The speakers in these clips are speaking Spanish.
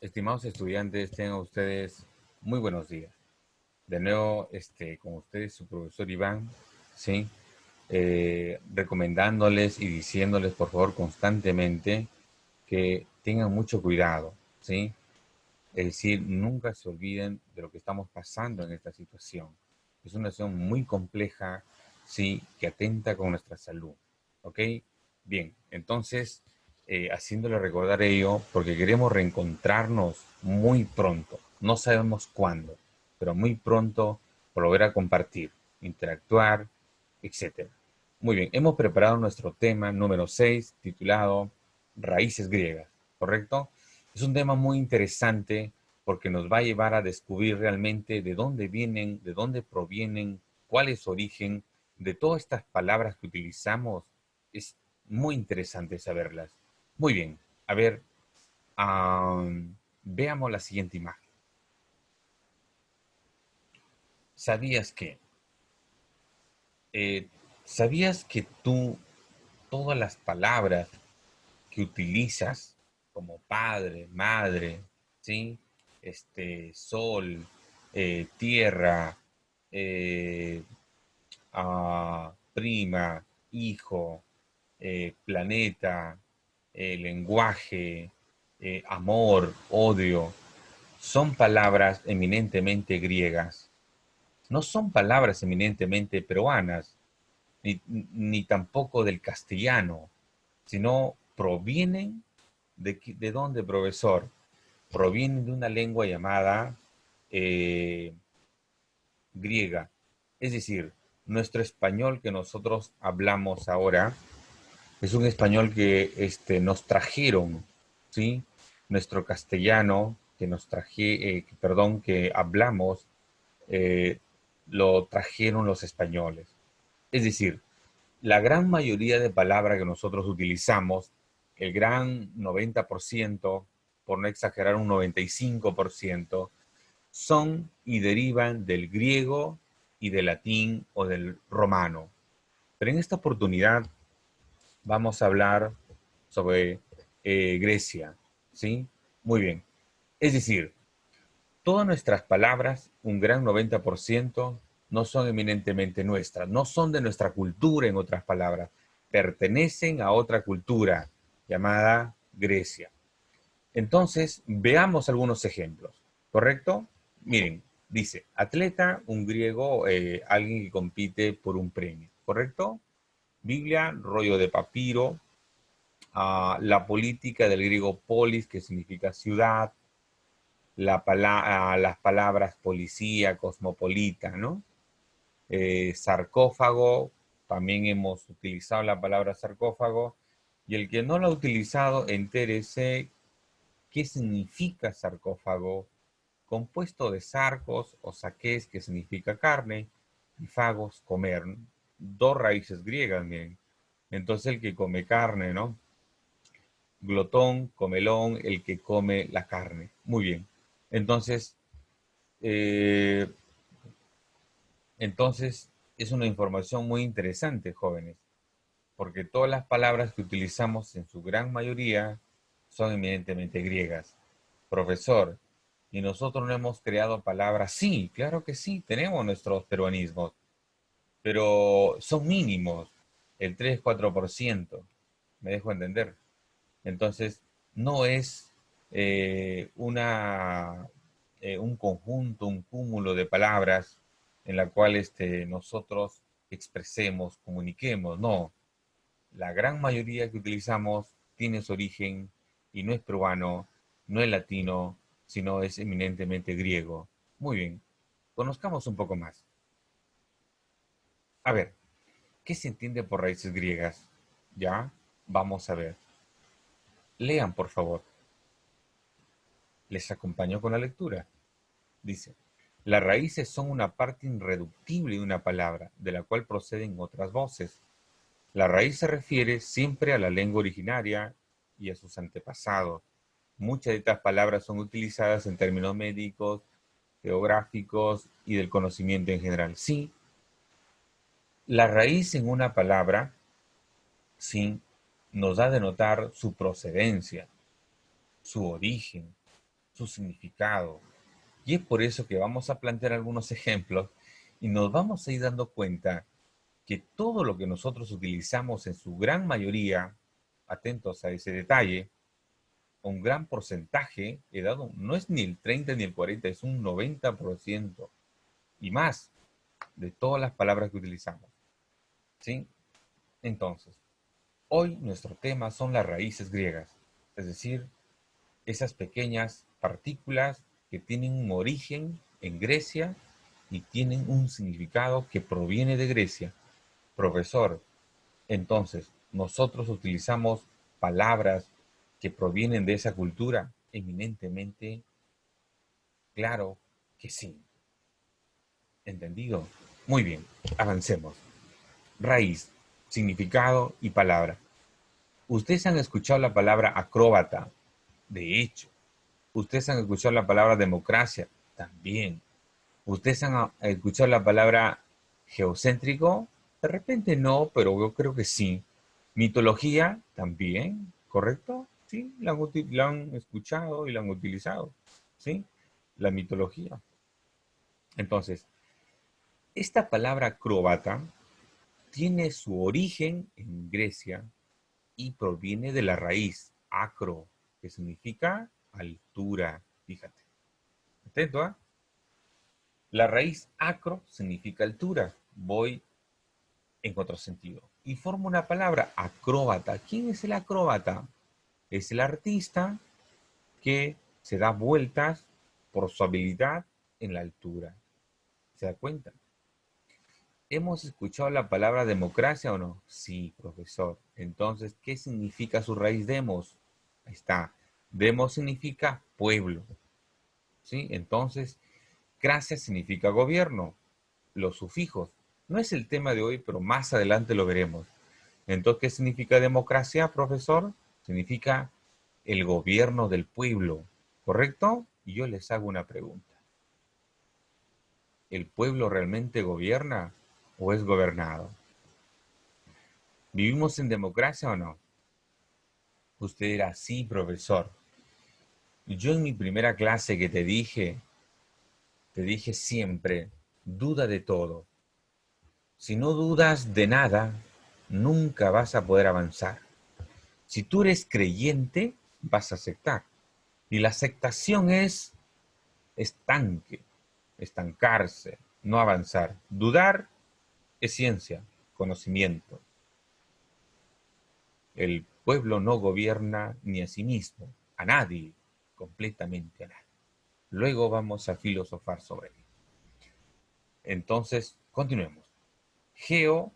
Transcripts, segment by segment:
Estimados estudiantes, tengan ustedes muy buenos días. De nuevo, con ustedes su profesor Iván, ¿sí? Recomendándoles y diciéndoles, por favor, constantemente que tengan mucho cuidado, ¿sí? Es decir, nunca se olviden de lo que estamos pasando en esta situación. Es una situación muy compleja, ¿sí? Que atenta con nuestra salud, ¿ok? Bien, entonces, haciéndole recordar ello, porque queremos reencontrarnos muy pronto. No sabemos cuándo, pero muy pronto volver a compartir, interactuar, etcétera. Muy bien, hemos preparado nuestro tema número 6, titulado Raíces griegas, ¿correcto? Es un tema muy interesante porque nos va a llevar a descubrir realmente de dónde vienen, de dónde provienen, cuál es su origen de todas estas palabras que utilizamos. Es muy interesante saberlas. Muy bien, a ver, veamos la siguiente imagen. ¿Sabías que? eh, ¿Sabías que tú, todas las palabras que utilizas como padre, madre, ¿sí? Sol, tierra, eh, prima, hijo, planeta, lenguaje, amor, odio, son palabras eminentemente griegas. No son palabras eminentemente peruanas, ni tampoco del castellano, sino provienen de dónde, profesor, provienen de una lengua llamada eh, griega. Es decir, nuestro español que nosotros hablamos ahora es un español que nos trajeron, ¿sí? Nuestro castellano que perdón, que hablamos, eh, lo trajeron los españoles. Es decir, la gran mayoría de palabras que nosotros utilizamos, el gran 90%, por no exagerar un 95%, son y derivan del griego y del latín o del romano. Pero en esta oportunidad vamos a hablar sobre Grecia, ¿sí? Muy bien. Es decir, todas nuestras palabras, un gran 90%, no son eminentemente nuestras, no son de nuestra cultura, en otras palabras, pertenecen a otra cultura llamada Grecia. Entonces, veamos algunos ejemplos, ¿correcto? Miren, dice, atleta, un griego, alguien que compite por un premio, ¿correcto? Biblia, rollo de papiro, la política del griego polis, que significa ciudad, las palabras policía, cosmopolita, ¿no? Sarcófago, también hemos utilizado la palabra sarcófago, y el que no lo ha utilizado, entérese qué significa sarcófago, compuesto de sarcos o saques, que significa carne, y fagos, comer, ¿no? Dos raíces griegas, miren. Entonces el que come carne, ¿no? Glotón, comelón, el que come la carne. Muy bien. Entonces, eh, entonces es una información muy interesante, jóvenes, porque todas las palabras que utilizamos en su gran mayoría son eminentemente griegas. Profesor, ¿y nosotros no hemos creado palabras? Sí, claro que sí, tenemos nuestros peruanismos, pero son mínimos, el 3-4%, me dejo entender. Entonces, no es un conjunto, un cúmulo de palabras en la cual nosotros expresemos, comuniquemos, no. La gran mayoría que utilizamos tiene su origen y no es peruano, no es latino, sino es eminentemente griego. Muy bien, conozcamos un poco más. A ver, ¿qué se entiende por raíces griegas? Ya, vamos a ver. Lean, por favor. Les acompaño con la lectura. Dice, las raíces son una parte irreductible de una palabra, de la cual proceden otras voces. La raíz se refiere siempre a la lengua originaria y a sus antepasados. Muchas de estas palabras son utilizadas en términos médicos, geográficos y del conocimiento en general. Sí, la raíz en una palabra, sí, nos da de notar su procedencia, su origen, su significado. Y es por eso que vamos a plantear algunos ejemplos y nos vamos a ir dando cuenta que todo lo que nosotros utilizamos en su gran mayoría, atentos a ese detalle, un gran porcentaje, he dado, no es ni el 30 ni el 40, es un 90% y más de todas las palabras que utilizamos. ¿Sí? Entonces, hoy nuestro tema son las raíces griegas, es decir, esas pequeñas partículas que tienen un origen en Grecia y tienen un significado que proviene de Grecia. Profesor, entonces, nosotros utilizamos palabras que provienen de esa cultura, eminentemente, claro que sí. ¿Entendido? Muy bien, avancemos. Raíz, significado y palabra. Ustedes han escuchado la palabra acróbata, de hecho. Ustedes han escuchado la palabra democracia, también. Ustedes han escuchado la palabra geocéntrico, de repente no, pero yo creo que sí. Mitología, también, ¿correcto? Sí, la han escuchado y la han utilizado, ¿sí? La mitología. Entonces, esta palabra acróbata tiene su origen en Grecia y proviene de la raíz acro, que significa altura. Fíjate. Atento, ¿ah? La raíz acro significa altura. Voy en otro sentido. Y forma una palabra, acróbata. ¿Quién es el acróbata? Es el artista que se da vueltas por su habilidad en la altura. ¿Se da cuenta? ¿Hemos escuchado la palabra democracia o no? Sí, profesor. Entonces, ¿qué significa su raíz demos? Ahí está. Demos significa pueblo. ¿Sí? Entonces, cracia significa gobierno. Los sufijos. No es el tema de hoy, pero más adelante lo veremos. Entonces, ¿qué significa democracia, profesor? Significa el gobierno del pueblo. ¿Correcto? Y yo les hago una pregunta. ¿El pueblo realmente gobierna o es gobernado? ¿Vivimos en democracia o no? Usted dirá, sí, profesor. Yo en mi primera clase que te dije siempre, duda de todo. Si no dudas de nada, nunca vas a poder avanzar. Si tú eres creyente, vas a aceptar. Y la aceptación es estanque, estancarse, no avanzar. Dudar es ciencia, conocimiento. El pueblo no gobierna ni a sí mismo, a nadie, completamente a nadie. Luego vamos a filosofar sobre ello. Entonces, continuemos. Geo,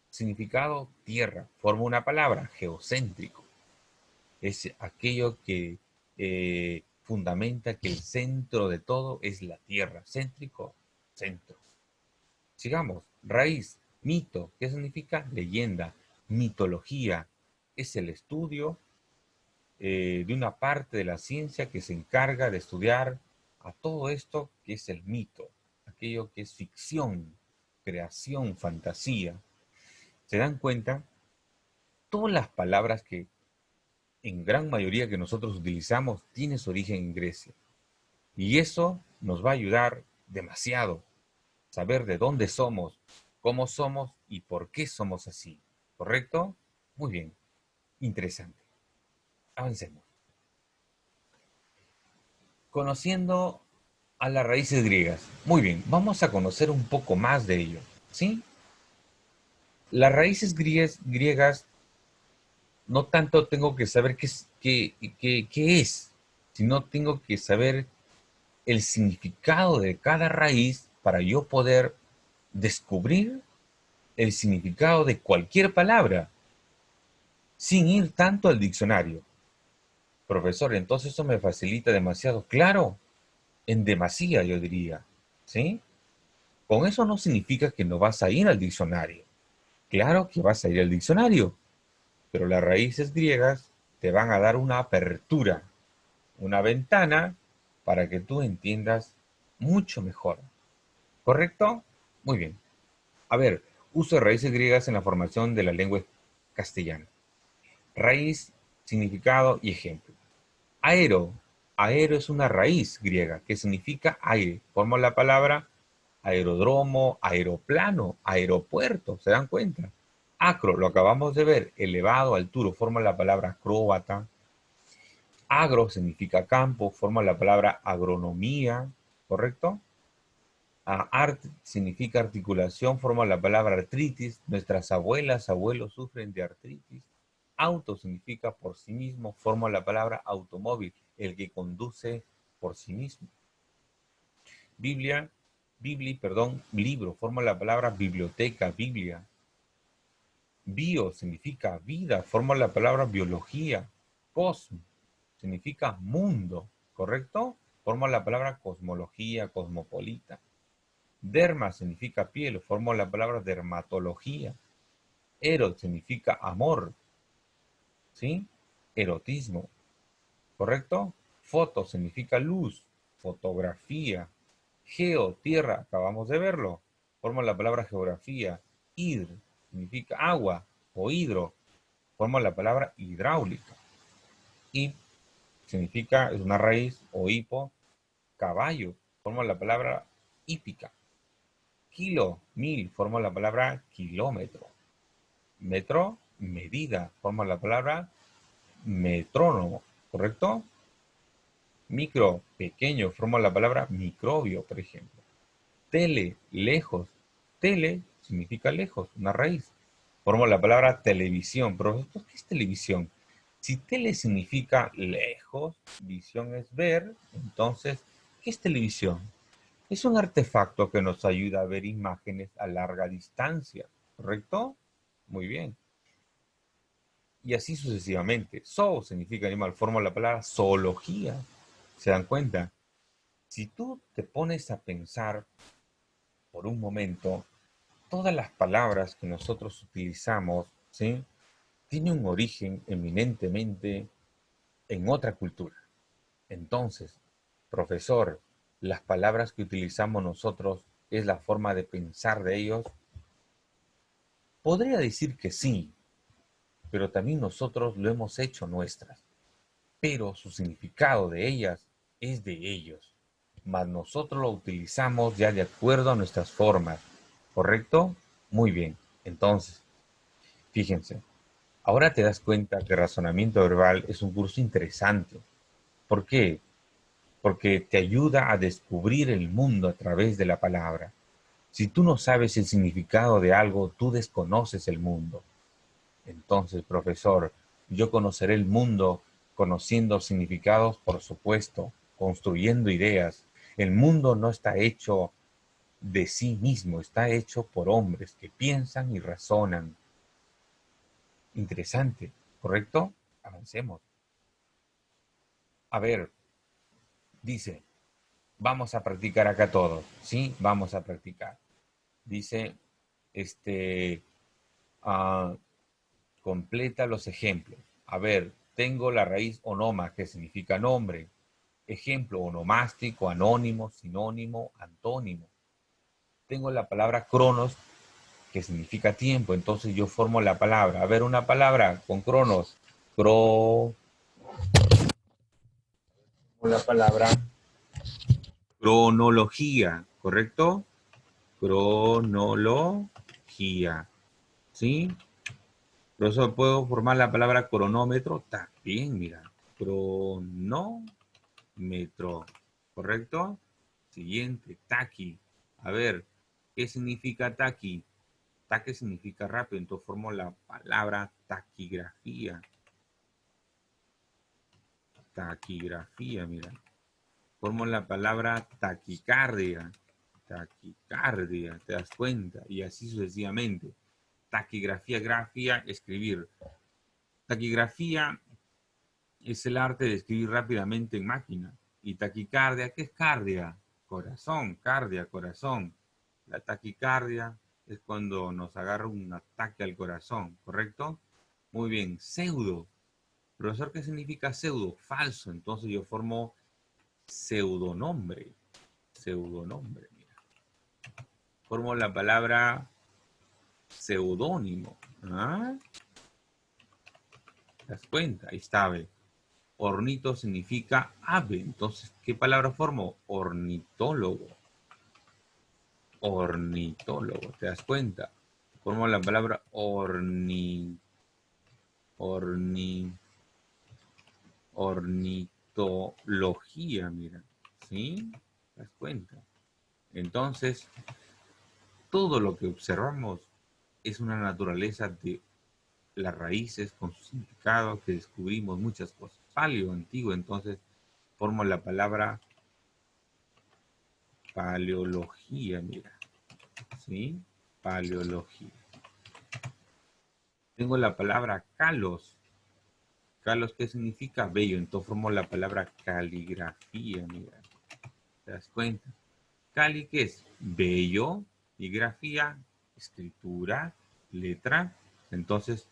significado tierra, forma una palabra, geocéntrico. Es aquello que fundamenta que el centro de todo es la tierra. Céntrico, centro. Sigamos. Raíz, mito. ¿Qué significa? Leyenda. Mitología. Es el estudio de una parte de la ciencia que se encarga de estudiar a todo esto que es el mito. Aquello que es ficción, creación, fantasía. ¿Se dan cuenta? Todas las palabras que en gran mayoría que nosotros utilizamos tiene su origen en Grecia. Y eso nos va a ayudar demasiado. Saber de dónde somos, cómo somos y por qué somos así. ¿Correcto? Muy bien. Interesante. Avancemos. Conociendo a las raíces griegas. Muy bien, vamos a conocer un poco más de ello. ¿Sí? Las raíces griegas no tanto tengo que saber qué es, sino tengo que saber el significado de cada raíz para yo poder descubrir el significado de cualquier palabra sin ir tanto al diccionario. Profesor, entonces eso me facilita demasiado. Claro, en demasía yo diría. ¿Sí? Con eso no significa que no vas a ir al diccionario. Claro que vas a ir al diccionario, pero las raíces griegas te van a dar una apertura, una ventana para que tú entiendas mucho mejor. ¿Correcto? Muy bien. A ver, uso de raíces griegas en la formación de la lengua castellana. Raíz, significado y ejemplo. Aero. Aero es una raíz griega que significa aire. Forma la palabra aeródromo, aeroplano, aeropuerto. ¿Se dan cuenta? Acro, lo acabamos de ver, elevado, alturo, forma la palabra acróbata. Agro significa campo, forma la palabra agronomía, ¿correcto? Art significa articulación, forma la palabra artritis. Nuestras abuelas, abuelos sufren de artritis. Auto significa por sí mismo, forma la palabra automóvil, el que conduce por sí mismo. Biblia, perdón, libro, forma la palabra biblioteca, Biblia. Bio significa vida, forma la palabra biología. Cosmo significa mundo, ¿correcto? Forma la palabra cosmología, cosmopolita. Derma significa piel, forma la palabra dermatología. Eros significa amor, ¿sí? Erotismo, ¿correcto? Foto significa luz, fotografía. Geo, tierra, acabamos de verlo. Forma la palabra geografía. Hidr significa agua o hidro. Forma la palabra hidráulica. Y significa, es una raíz o hipo, caballo. Forma la palabra hípica. Kilo, mil, forma la palabra kilómetro. Metro, medida, forma la palabra metrónomo, ¿correcto? Micro, pequeño, forma la palabra microbio, por ejemplo. Tele, lejos. Tele significa lejos, una raíz. Forma la palabra televisión. Pero, ¿qué es televisión? Si tele significa lejos, visión es ver, entonces, ¿qué es televisión? Es un artefacto que nos ayuda a ver imágenes a larga distancia, ¿correcto? Muy bien. Y así sucesivamente. Zoo significa animal, forma la palabra zoología. ¿Se dan cuenta? Si tú te pones a pensar por un momento, todas las palabras que nosotros utilizamos, ¿sí? Tienen un origen eminentemente en otra cultura. Entonces, profesor, las palabras que utilizamos nosotros es la forma de pensar de ellos. Podría decir que sí, pero también nosotros lo hemos hecho nuestras. Pero su significado de ellas es de ellos. Mas nosotros lo utilizamos ya de acuerdo a nuestras formas. ¿Correcto? Muy bien. Entonces, fíjense, ahora te das cuenta que razonamiento verbal es un curso interesante. ¿Por qué? Porque te ayuda a descubrir el mundo a través de la palabra. Si tú no sabes el significado de algo, tú desconoces el mundo. Entonces, profesor, yo conoceré el mundo conociendo significados, por supuesto, construyendo ideas. El mundo no está hecho de sí mismo, está hecho por hombres que piensan y razonan. Interesante, ¿correcto? Avancemos. A ver, dice, vamos a practicar acá todos, ¿sí? Vamos a practicar. Dice, este, ah, completa los ejemplos. A ver, tengo la raíz onoma, que significa nombre. Ejemplo, onomástico, anónimo, sinónimo, antónimo. Tengo la palabra cronos, que significa tiempo, entonces yo formo la palabra. A ver, una palabra con cronos. La palabra cronología, ¿correcto? Cronología, ¿sí? Por eso puedo formar la palabra cronómetro también, mira. Cronómetro, ¿correcto? Siguiente, taqui. A ver, ¿qué significa taqui? Taqui significa rápido, entonces formo la palabra taquigrafía. Taquigrafía, mira. Formo la palabra taquicardia. Taquicardia, ¿te das cuenta? Y así sucesivamente. Taquigrafía, grafía, escribir. Taquigrafía es el arte de escribir rápidamente en máquina. Y taquicardia, ¿qué es cardia? Corazón, cardia, corazón. La taquicardia es cuando nos agarra un ataque al corazón, ¿correcto? Muy bien, pseudo. Profesor, ¿qué significa pseudo? Falso. Entonces yo formo pseudonombre. Pseudonombre, mira. Formo la palabra seudónimo. ¿Ah? ¿Te das cuenta? Ahí está, ve. Ornito significa ave. Entonces, ¿qué palabra formo? Ornitólogo. Ornitólogo, ¿te das cuenta? Formo la palabra ornitología, mira. ¿Sí? ¿Te das cuenta? Entonces, todo lo que observamos es una naturaleza de las raíces con su significado, que descubrimos muchas cosas. Paleo, antiguo, entonces formo la palabra paleología, mira. ¿Sí? Paleología. Tengo la palabra calos. Calos, ¿qué significa? Bello. Entonces formo la palabra caligrafía, mira. ¿Te das cuenta? Cali, ¿qué es? Bello. Y grafía, escritura, letra. Entonces,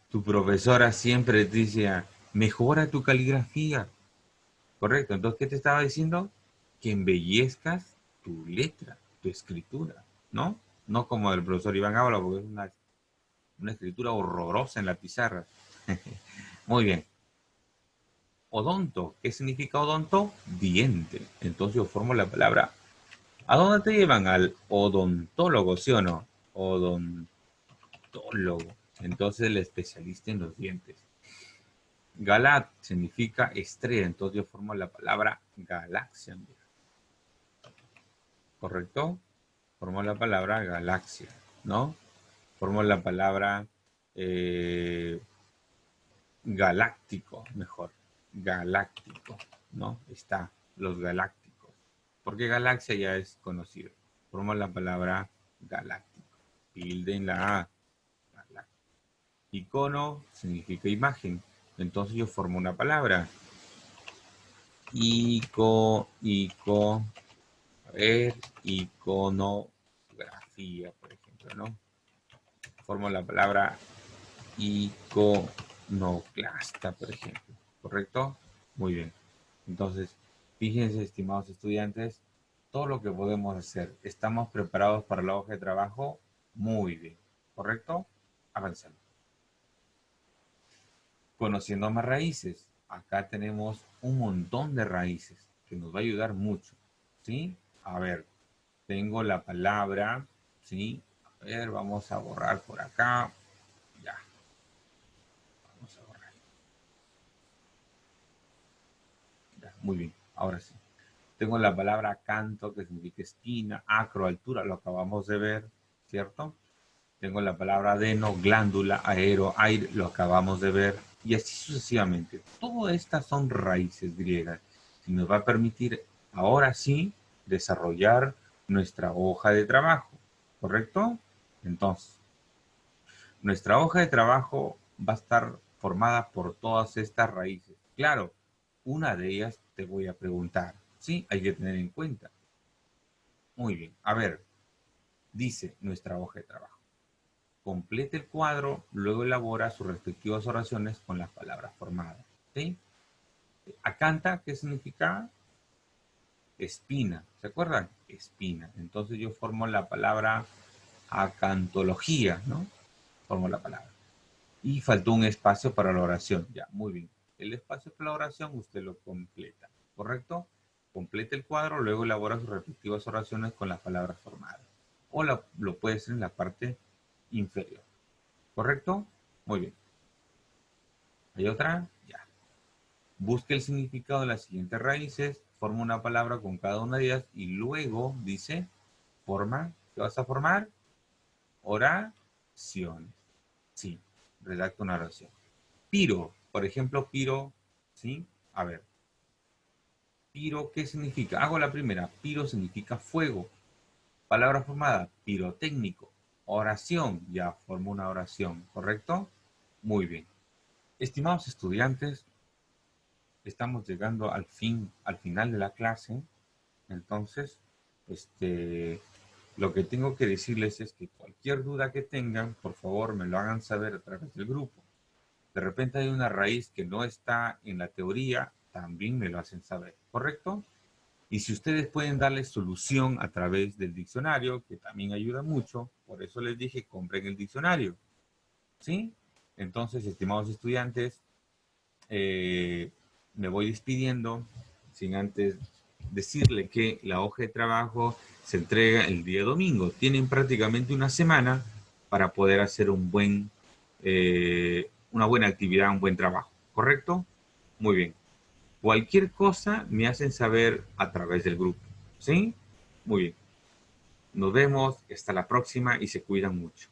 tu profesora siempre te dice, mejora tu caligrafía. Correcto. Entonces, ¿qué te estaba diciendo? Que embellezcas tu letra, tu escritura, ¿no? No como el profesor Iván Ábalo, porque es una escritura horrorosa en la pizarra. Muy bien. Odonto. ¿Qué significa odonto? Diente. Entonces yo formo la palabra. ¿A dónde te llevan? Al odontólogo, ¿sí o no? Odontólogo. Entonces el especialista en los dientes. Galat significa estrella. Entonces yo formo la palabra galaxia. ¿Correcto? Formo la palabra galaxia, ¿no? Formo la palabra galáctico, mejor. Galáctico, ¿no? Está, los galácticos. Porque galaxia ya es conocido. Formo la palabra galáctico. Tilde en la A. Galáctico. Icono significa imagen. Entonces yo formo una palabra. A ver, iconografía, por ejemplo, ¿no? Formo la palabra iconoclasta, por ejemplo. ¿Correcto? Muy bien. Entonces, fíjense, estimados estudiantes, todo lo que podemos hacer. ¿Estamos preparados para la hoja de trabajo? Muy bien. ¿Correcto? Avancemos. Conociendo más raíces. Acá tenemos un montón de raíces que nos va a ayudar mucho. ¿Sí? A ver, tengo la palabra, ¿sí? A ver, vamos a borrar por acá. Ya. Vamos a borrar. Ya, muy bien. Ahora sí. Tengo la palabra canto, que significa esquina, acro, altura, lo acabamos de ver, ¿cierto? Tengo la palabra adeno, glándula, aero, aire, lo acabamos de ver, y así sucesivamente. Todas estas son raíces griegas y nos va a permitir ahora sí desarrollar nuestra hoja de trabajo, ¿correcto? Entonces, nuestra hoja de trabajo va a estar formada por todas estas raíces. Claro, una de ellas te voy a preguntar, ¿sí? Hay que tener en cuenta. Muy bien, a ver, dice nuestra hoja de trabajo. Complete el cuadro, luego elabora sus respectivas oraciones con las palabras formadas. ¿Sí? Acanta, ¿qué significa? Espina. ¿Se acuerdan? Espina. Entonces yo formo la palabra acantología, ¿no? Formo la palabra. Y faltó un espacio para la oración. Ya, muy bien. El espacio para la oración usted lo completa. ¿Correcto? Completa el cuadro, luego elabora sus respectivas oraciones con las palabras formadas. O lo puede hacer en la parte inferior. ¿Correcto? Muy bien. ¿Hay otra? Ya. Busque el significado de las siguientes raíces, forma una palabra con cada una de ellas y luego dice, forma, ¿qué vas a formar? Oraciones. Sí, redacta una oración. Piro, por ejemplo, piro, ¿sí? A ver, piro, ¿qué significa? Hago la primera, piro significa fuego. Palabra formada, pirotécnico. Oración, ya formo una oración, ¿correcto? Muy bien. Estimados estudiantes, estamos llegando al final de la clase. Entonces, lo que tengo que decirles es que cualquier duda que tengan, por favor, me lo hagan saber a través del grupo. De repente hay una raíz que no está en la teoría, también me lo hacen saber, ¿correcto? Y si ustedes pueden darle solución a través del diccionario, que también ayuda mucho, por eso les dije, compren el diccionario, ¿sí? Entonces, estimados estudiantes, me voy despidiendo sin antes decirle que la hoja de trabajo se entrega el día domingo. Tienen prácticamente una semana para poder hacer una buena actividad, un buen trabajo. ¿Correcto? Muy bien. Cualquier cosa me hacen saber a través del grupo. ¿Sí? Muy bien. Nos vemos. Hasta la próxima y se cuidan mucho.